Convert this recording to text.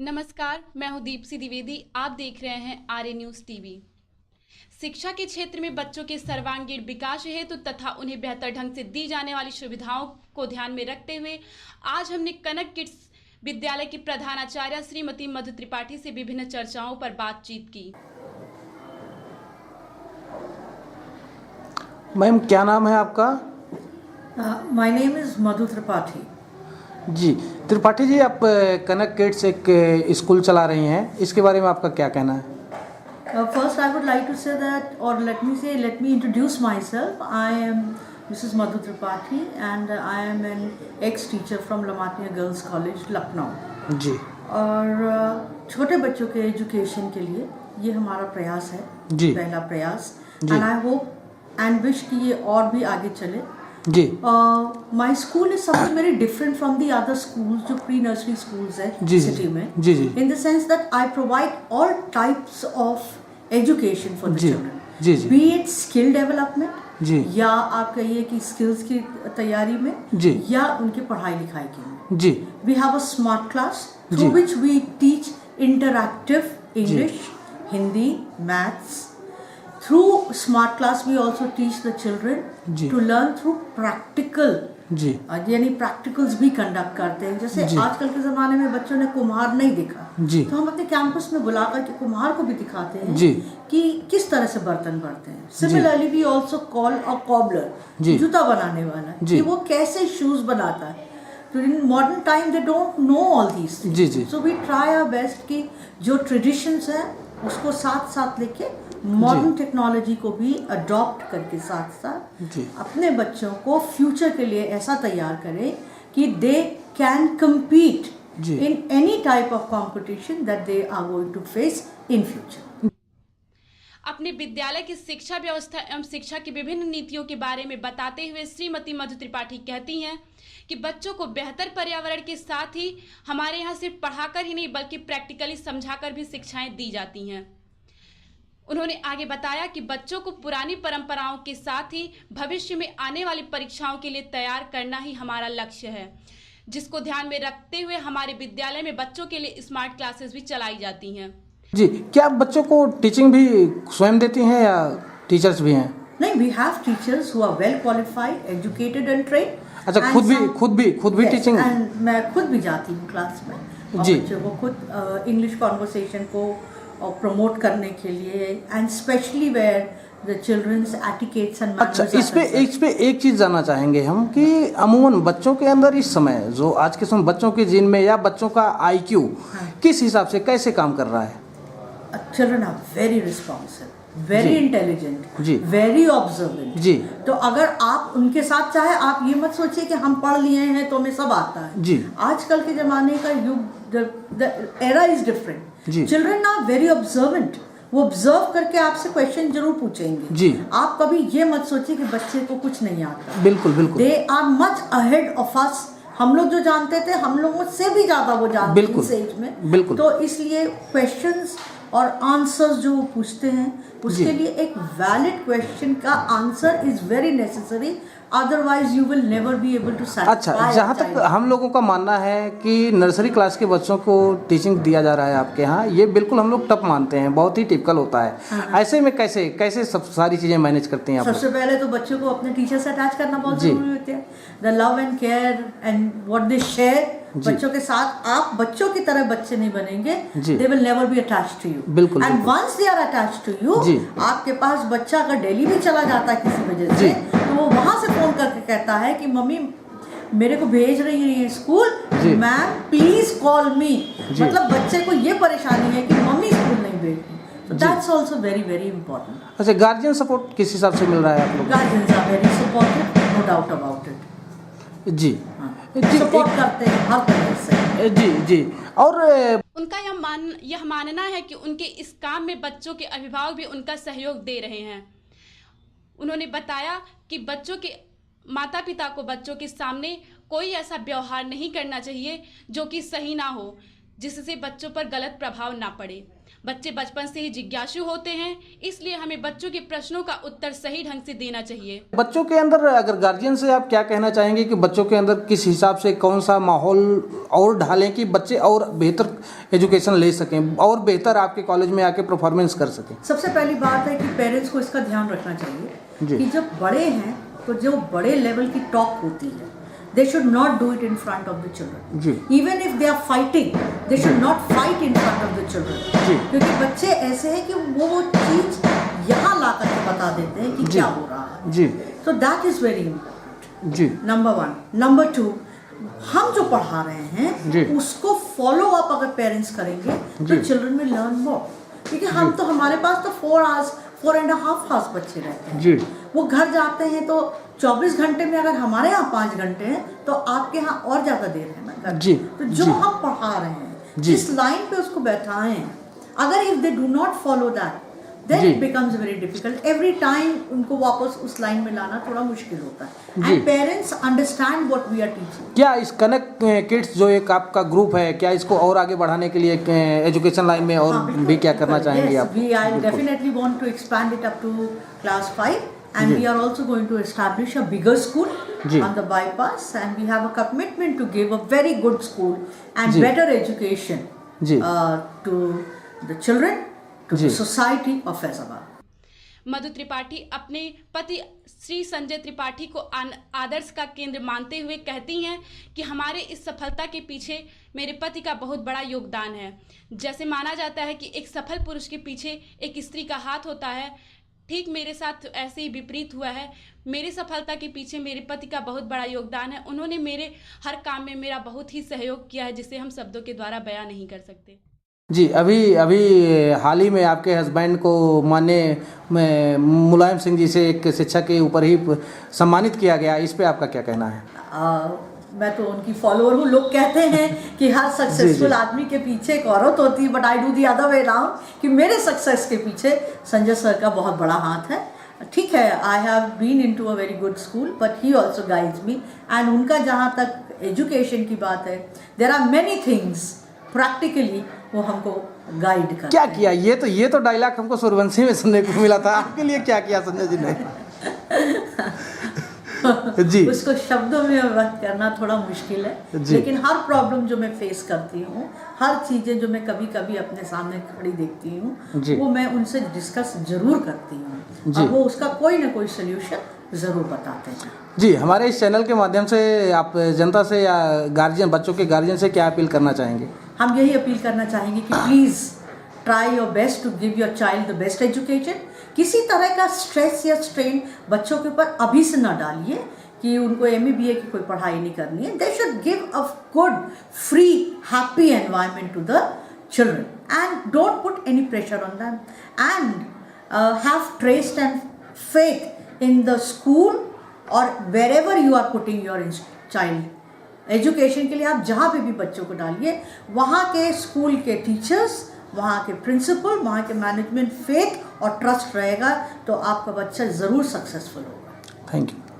नमस्कार, मैं हूं दीप्ति द्विवेदी। आप देख रहे हैं आर्य न्यूज़ टीवी। शिक्षा के क्षेत्र में बच्चों के सर्वांगीण विकास हेतु तथा उन्हें बेहतर ढंग से दी जाने वाली सुविधाओं को ध्यान में रखते हुए आज हमने कनक किड्स विद्यालय की प्रधानाचार्य श्रीमती मधु त्रिपाठी से विभिन्न चर्चाओं पर बातचीत की। मैम, क्या नाम है आपका? माय नेम इज़ मधु त्रिपाठी। जी, त्रिपाठी जी, आप कनक किड्स एक स्कूल चला रही हैं, इसके बारे में आपका क्या कहना है? First, I would like to say that, or let me introduce myself. I am Mrs. Madhu Tripathi, and I am an ex-teacher from Lamatnia Girls College, Lucknow. जी। और छोटे बच्चों के एजुकेशन के लिए ये हमारा प्रयास है, जी। पहला प्रयास। जी। And I hope and wish कि ये और भी आगे चले। जी। My school is something very different from the other schools जो pre-nursery schools है जी, city में। जी जी। In the sense that I provide all types of education for the ji, children. Ji ji. Be it skill development, जी। या आप कहिए कि skills की तैयारी में, जी। या उनके पढ़ाई लिखाई के में। जी। We have a smart class ji. through which we teach interactive English, Hindi, maths. Through smart class we also teach the children ji. to learn through practical, जी। यानी प्रैक्टिकल्स भी कंडक्ट करते हैं। जैसे जी। आजकल के ज़माने में बच्चों ने कुम्हार नहीं देखा, जी। तो हम अपने कैंपस में बुलाकर के कुम्हार को भी दिखाते हैं जी। कि किस तरह से बर्तन बढ़ते हैं। Similarly we also call a cobbler, जी। जूता बनाने वाला, जी। कि वो कैसे शूज बनाता है। तो in modern time they don't know all these things. जी जी। So we try our best कि जो ट्रेडिशंस हैं उसको साथ साथ लेके मॉडर्न टेक्नोलॉजी को भी अडॉप्ट करके साथ साथ जी। अपने बच्चों को फ्यूचर के लिए ऐसा तैयार करें कि they can compete in any type of competition that they are going to face in future. अपने विद्यालय की शिक्षा व्यवस्था एवं शिक्षा की विभिन्न नीतियों के बारे में बताते हुए श्रीमती मधु त्रिपाठी कहती हैं कि बच्चों को बेहतर पर्यावरण के साथ ही हमारे यहाँ सिर्फ पढ़ाकर ही नहीं बल्कि प्रैक्टिकली समझाकर भी शिक्षाएं दी जाती हैं। उन्होंने आगे बताया कि बच्चों को पुरानी परंपराओं के साथ ही भविष्य में आने वाली परीक्षाओं के लिए तैयार करना ही हमारा लक्ष्य है, जिसको ध्यान में रखते हुए हमारे विद्यालय में बच्चों के लिए स्मार्ट क्लासेस भी चलाई जाती हैं। जी, क्या आप बच्चों को टीचिंग भी स्वयं देती हैं या टीचर्स भी हैं? नहीं, we have teachers who are well qualified, educated and trained. अच्छा, खुद भी टीचिंग? मैं खुद भी जाती हूँ क्लास में और जी। बच्चों को खुद इंग्लिश कॉन्वर्सेशन को प्रमोट करने के लिए, and specially where the childrens etiquettes and अच्छा, इस पे एक चीज़ जानना चाहेंगे हम कि अमूमन बच्चों के अंदर इस समय जो आज के समय बच्चों के जीन में या बच्चों का IQ किस हिसाब से कैसे काम कर रहा है? Children are very responsive, very intelligent, जी। Very observant. जी। तो अगर आप उनके साथ चाहे, आप ये मत सोचिए कि हम पढ़ लिए हैं तो हमें सब आता है। जी। आजकल के जमाने का युग, द एरा इज डिफरेंट। जी। चिल्ड्रन आर वेरी ऑब्जर्वेंट, वो ऑब्जर्व करके आपसे क्वेश्चन जरूर पूछेंगे। जी। आप कभी ये मत सोचिए कि बच्चे को कुछ नहीं आता। बिल्कुल बिल्कुल। They are much ahead of us. हम लोग जो जानते थे, हम लोगों से भी ज्यादा वो जानते हैं इस एज में। बिल्कुल। तो इसलिए क्वेश्चंस और आंसर्स जो वो पूछते हैं, उसके लिए एक वैलिड क्वेश्चन का answer is very necessary, otherwise you will never be able to satisfy. अच्छा, जहाँ तक हम लोगों का मानना है कि नर्सरी क्लास के बच्चों को टीचिंग दिया जा रहा है आपके यहाँ, ये बिल्कुल हम लोग टफ मानते हैं, बहुत ही टिपिकल होता है। हाँ। ऐसे में कैसे सब सारी चीज़ें मैनेज करते हैं आप? सबसे पहले तो बच्चों को अपने टीचर से अटैच करना बहुत जरूरी होता है। The love and care and what they share बच्चों के साथ। आप बच्चों की तरह बच्चे नहीं बनेंगे, they will never be attached to you. बिल्कुल। And once they are attached to you, आपके पास बच्चा अगर डेली भी चला जाता है किसी वजह से, तो वो वहां से फोन करके कहता है कि मम्मी मेरे को भेज रही है स्कूल, मैम प्लीज कॉल मी। मतलब बच्चे को ये परेशानी है कि मम्मी स्कूल नहीं भेज रही। So that's also very very important. अच्छा, गार्जियन सपोर्ट किस हिसाब से मिल रहा है आप लोग? Guardians are very supportive, no doubt about it. जी जी, सपोर्ट करते हैं हर तरह से। जी जी। और उनका यह मानना है कि उनके इस काम में बच्चों के अभिभावक भी उनका सहयोग दे रहे हैं। उन्होंने बताया कि बच्चों के माता पिता को बच्चों के सामने कोई ऐसा व्यवहार नहीं करना चाहिए जो कि सही ना हो, जिससे बच्चों पर गलत प्रभाव ना पड़े। बच्चे बचपन से ही जिज्ञासु होते हैं, इसलिए हमें बच्चों के प्रश्नों का उत्तर सही ढंग से देना चाहिए। बच्चों के अंदर अगर गार्जियन से आप क्या कहना चाहेंगे कि बच्चों के अंदर किस हिसाब से कौन सा माहौल और ढालें कि बच्चे और बेहतर एजुकेशन ले सकें और बेहतर आपके कॉलेज में आके परफॉर्मेंस कर सकें? सबसे पहली बात है कि पेरेंट्स को इसका ध्यान रखना चाहिए कि जब बड़े हैं तो जो बड़े लेवल की टॉक होती है, they should not do it in front of the children. Even if they are fighting, they should not fight in front of the children. क्योंकि बच्चे ऐसे हैं कि वो चीज यहाँ ला करके बता देते हैं कि क्या हो रहा है। So that is very important. Number 1. Number 2, हम जो पढ़ा रहे हैं उसको फॉलो अप अगर पेरेंट्स करेंगे तो चिल्ड्रन विल लर्न मोर। क्योंकि हम तो हमारे पास तो 4.5 hours बच्चे रहते हैं, वो घर जाते हैं तो 24 घंटे में अगर हमारे यहाँ 5 घंटे हैं तो आपके यहाँ और ज्यादा देर है ना घर। तो जो हम पढ़ा रहे हैं जिस लाइन पे उसको बैठाए हैं, अगर if they do not follow that then it becomes very difficult. Every time उनको वापस उस लाइन में लाना थोड़ा मुश्किल होता है। And parents understand what we are teaching. क्या इस कनेक्ट किड्स जो एक आपका ग्रुप है, क्या इसको और आगे बढ़ाने के लिए एजुकेशन लाइन में और भी क्या करना चाहेंगे आप? I definitely want to expand it up to class 5 and we are also going to establish a bigger school on the bypass, and we have a commitment to give a very good school and better education to the children, to the society of Faisalabad. मधु त्रिपाठी अपने पति श्री संजय त्रिपाठी को आदर्श का केंद्र मानते हुए कहती हैं कि हमारे इस सफलता के पीछे मेरे पति का बहुत बड़ा योगदान है। जैसे माना जाता है कि एक सफल पुरुष के पीछे एक स्त्री का हाथ होता है, ठीक मेरे साथ ऐसे ही विपरीत हुआ है। मेरी सफलता के पीछे मेरे पति का बहुत बड़ा योगदान है। उन्होंने मेरे हर काम में मेरा बहुत ही सहयोग किया है, जिसे हम शब्दों के द्वारा बयां नहीं कर सकते। जी, अभी हाल ही में आपके हस्बैंड को माननीय मुलायम सिंह जी से एक शिक्षक के ऊपर ही सम्मानित किया गया, इस पे आपका क्या कहना है? मैं तो उनकी फॉलोअर हूँ। लोग कहते हैं कि हर सक्सेसफुल आदमी के पीछे एक औरत होती है, but I do the other way round कि मेरे सक्सेस के पीछे संजय सर का बहुत बड़ा हाथ है। ठीक है, I have been into a very good school but he also guides me, and उनका जहाँ तक एजुकेशन की बात है, there are many things practically वो हमको गाइड करते हैं। क्या किया? ये तो डायलॉग हमको सूर्यवंशी में सुनने को मिला था। आपके लिए क्या किया संजय जी ने? जी, उसको शब्दों में व्यक्त करना थोड़ा मुश्किल है, लेकिन हर प्रॉब्लम जो मैं फेस करती हूँ, हर चीजें जो मैं कभी कभी अपने सामने खड़ी देखती हूँ, वो मैं उनसे डिस्कस जरूर करती हूँ और वो उसका कोई ना कोई सोल्यूशन जरूर बताते हैं। जी, हमारे इस चैनल के माध्यम से आप जनता से या गार्जियन, बच्चों के गार्जियन से क्या अपील करना चाहेंगे? हम यही अपील करना चाहेंगे कि please try your best to give your child the best education. किसी तरह का स्ट्रेस या स्ट्रेन बच्चों के ऊपर अभी से ना डालिए कि उनको MA BA की कोई पढ़ाई नहीं करनी है। They should give a good free happy environment to the children and don't put any pressure on them and have trust and faith in the school और wherever you are putting your child. Education के लिए आप जहाँ पे भी बच्चों को डालिए, वहाँ के स्कूल के टीचर्स, वहाँ के प्रिंसिपल, वहाँ के मैनेजमेंट फेथ और ट्रस्ट रहेगा तो आपका बच्चा ज़रूर सक्सेसफुल होगा। Thank you.